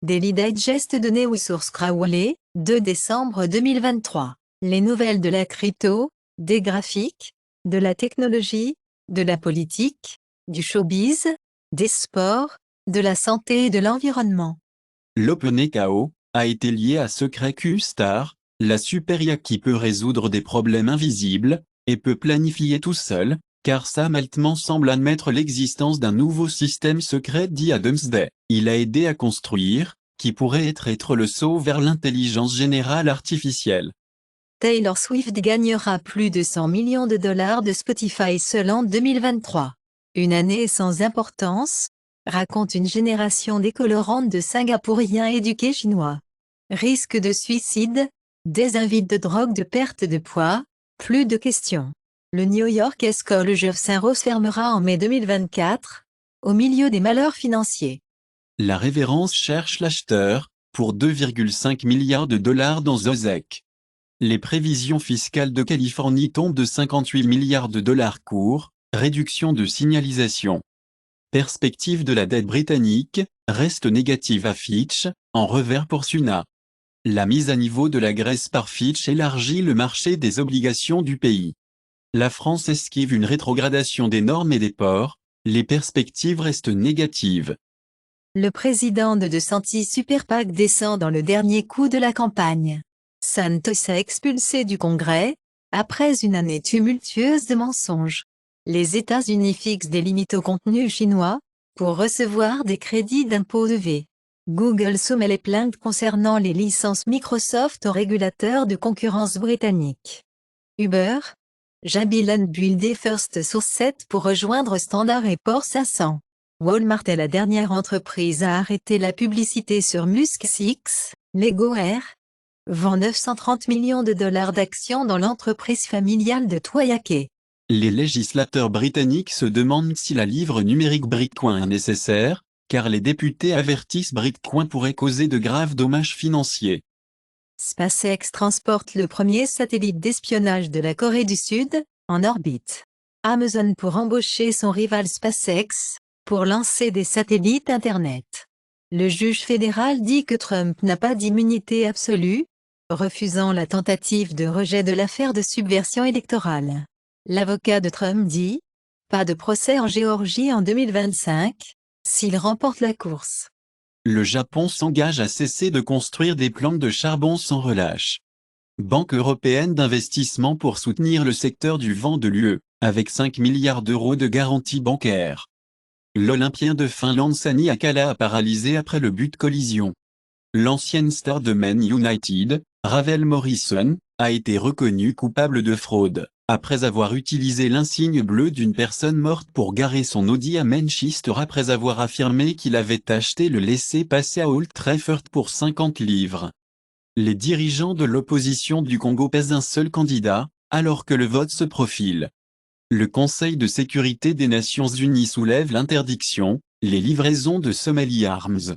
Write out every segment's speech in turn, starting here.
Daily Digest de NewSource Crowley, 2 décembre 2023. Les nouvelles de la crypto, des graphiques, de la technologie, de la politique, du showbiz, des sports, de la santé et de l'environnement. L'OpenAI a été lié à Secret Q-Star, la super IA qui peut résoudre des problèmes invisibles, et peut planifier tout seul, car Sam Altman semble admettre l'existence d'un nouveau système secret dit Adam's Day. Il a aidé à construire, qui pourrait être le saut vers l'intelligence générale artificielle. Taylor Swift gagnera plus de 100 millions de dollars de Spotify seul en 2023. Une année sans importance, raconte une génération d'écolorantes de Singapouriens éduqués chinois. Risque de suicide, des invites de drogue, de perte de poids, plus de questions. Le New York College of St. Rose fermera en mai 2024, au milieu des malheurs financiers. La révérence cherche l'acheteur, pour 2,5 milliards de dollars dans Zozek. Les prévisions fiscales de Californie tombent de 58 milliards de dollars court, réduction de signalisation. Perspective de la dette britannique, reste négative à Fitch, en revers pour Suna. La mise à niveau de la Grèce par Fitch élargit le marché des obligations du pays. La France esquive une rétrogradation des normes et des ports, les perspectives restent négatives. Le président de DeSantis Super PAC descend dans le dernier coup de la campagne. Santos a expulsé du Congrès, après une année tumultueuse de mensonges. Les États-Unis fixent des limites au contenu chinois, pour recevoir des crédits d'impôt EV. Google soumet les plaintes concernant les licences Microsoft au régulateur de concurrence britannique. Uber, Jabilan buildé First Source 7 pour rejoindre Standard & Poor's 500. Walmart est la dernière entreprise à arrêter la publicité sur Musk Six, Lego Air, vend 930 millions de dollars d'actions dans l'entreprise familiale de Toyake. Les législateurs britanniques se demandent si la livre numérique Bitcoin est nécessaire, car les députés avertissent Bitcoin pourrait causer de graves dommages financiers. SpaceX transporte le premier satellite d'espionnage de la Corée du Sud, en orbite. Amazon pour embaucher son rival SpaceX, pour lancer des satellites Internet. Le juge fédéral dit que Trump n'a pas d'immunité absolue, refusant la tentative de rejet de l'affaire de subversion électorale. L'avocat de Trump dit « Pas de procès en Géorgie en 2025, s'il remporte la course ». Le Japon s'engage à cesser de construire des plantes de charbon sans relâche. Banque européenne d'investissement pour soutenir le secteur du vent de l'UE, avec 5 milliards d'euros de garantie bancaire. L'Olympien de Finlande Sani Akala a paralysé après le but collision. L'ancienne star de Man United, Ravel Morrison, a été reconnu coupable de fraude, après avoir utilisé l'insigne bleu d'une personne morte pour garer son Audi à Manchester après avoir affirmé qu'il avait acheté le laissez-passer à Old Trafford pour 50 livres. Les dirigeants de l'opposition du Congo pèsent un seul candidat, alors que le vote se profile. Le Conseil de sécurité des Nations Unies soulève l'interdiction, les livraisons de Somali Arms.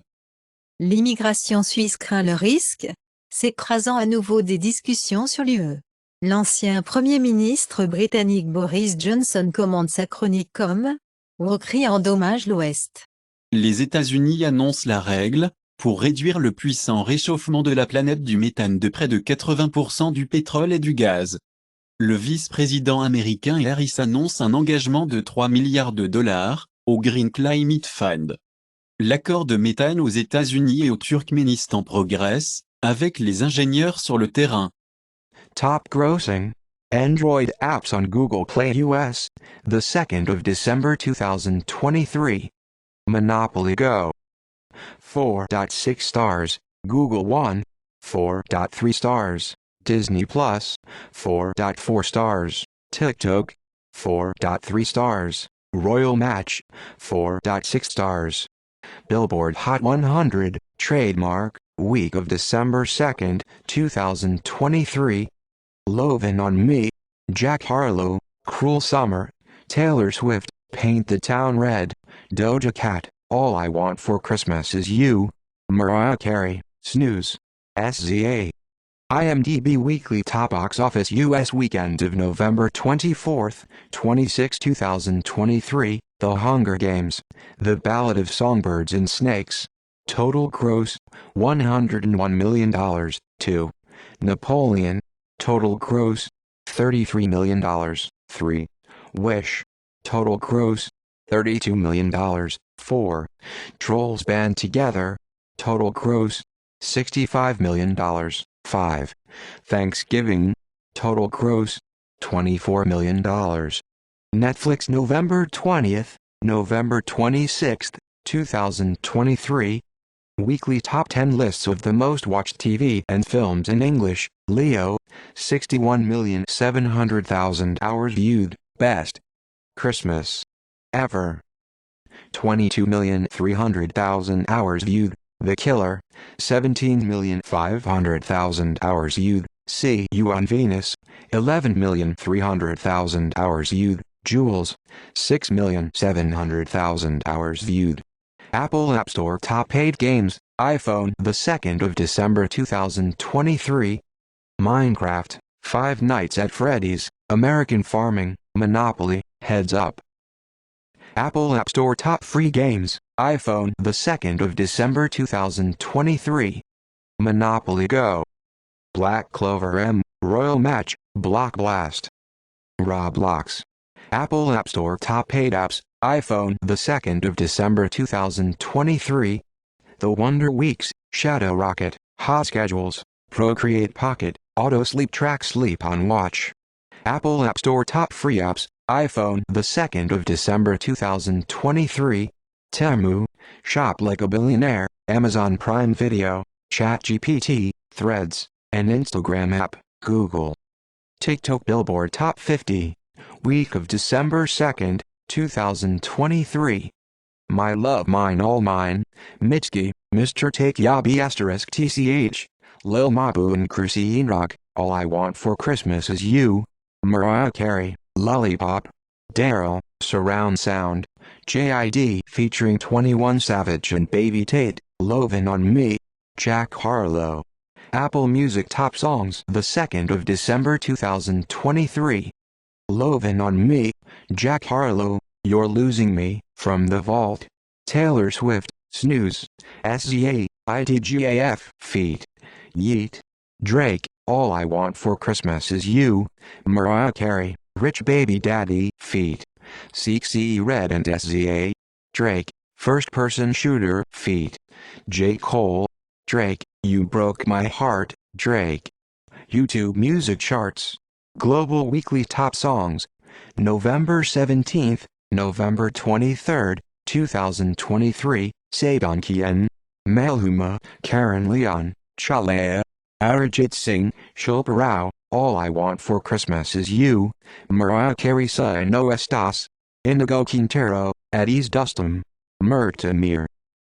L'immigration suisse craint le risque, s'écrasant à nouveau des discussions sur l'UE. L'ancien Premier ministre britannique Boris Johnson commande sa chronique comme « Walkery endommage l'Ouest ». Les États-Unis annoncent la règle, pour réduire le puissant réchauffement de la planète du méthane de près de 80% du pétrole et du gaz. Le vice-président américain Harris annonce un engagement de 3 milliards de dollars, au Green Climate Fund. L'accord de méthane aux États-Unis et au Turkménistan progresse, avec les ingénieurs sur le terrain. Top grossing Android apps on Google Play US, the 2nd of December 2023. Monopoly Go. 4.6 stars, Google One, 4.3 stars, Disney Plus, 4.4 stars, TikTok, 4.3 stars, Royal Match, 4.6 stars. Billboard Hot 100, trademark, week of December 2nd, 2023. Lovin' on Me, Jack Harlow, Cruel Summer, Taylor Swift, Paint the Town Red, Doja Cat, All I Want for Christmas Is You, Mariah Carey, Snooze, SZA. IMDb Weekly Top Box Office US Weekend of November 24, 26, 2023, The Hunger Games, The Ballad of Songbirds and Snakes. total gross, $101 million. 2. Napoleon, total gross, $33 million. 3. Wish, total gross, $32 million. 4. Trolls Band Together, total gross, $65 million. 5. Thanksgiving, total gross, $24 million. Netflix November 20th, November 26th, 2023. Weekly Top 10 lists of the most watched TV and films in English. Leo, 61,700,000 hours viewed. Best Christmas ever. 22,300,000 hours viewed. The Killer, 17,500,000 hours viewed. See You on Venus, 11,300,000 hours viewed. Jules, 6,700,000 hours viewed. Apple App Store Top 8 Games, iPhone the 2nd of December 2023. Minecraft, Five Nights at Freddy's, American Farming, Monopoly, Heads Up. Apple App Store Top Free Games, iPhone the 2nd of December 2023. Monopoly Go. Black Clover M, Royal Match, Block Blast. Roblox. Apple App Store Top 8 Apps, iPhone the 2nd of December 2023. The Wonder Weeks, Shadow Rocket, Hot Schedules, Procreate Pocket, Auto Sleep Track Sleep on Watch. Apple App Store Top Free Apps, iPhone the 2nd of December 2023. Temu, Shop Like a Billionaire, Amazon Prime Video, ChatGPT, Threads, and Instagram app, Google. TikTok Billboard Top 50. Week of December 2nd, 2023. My Love Mine All Mine, Mitski, Mr. Take Yabi * TCH, Lil Mabu and Chrissy Rock, All I Want for Christmas Is You, Mariah Carey, Lollipop, Daryl, Surround Sound, JID featuring 21 Savage and Baby Tate, Lovin' on Me, Jack Harlow. Apple Music Top Songs the 2nd of December 2023. Lovin' on Me, Jack Harlow, You're Losing Me, From the Vault. Taylor Swift, Snooze, SZA, ITGAF, Feat. Yeet. Drake, All I Want for Christmas Is You, Mariah Carey, Rich Baby Daddy, Feat. CeeXe Red and SZA. Drake, First Person Shooter, Feat. J. Cole. Drake, You Broke My Heart, Drake. YouTube Music Charts. Global Weekly Top Songs. November 17th, November 23rd, 2023, Saban Kian, Malhuma, Karen Leon, Chalaya, Arijit Singh, Shilpa Rao, All I Want for Christmas Is You, Mariah Carey. No Estas, Indigo Quintero, Eddie's Dustum, Murtamir.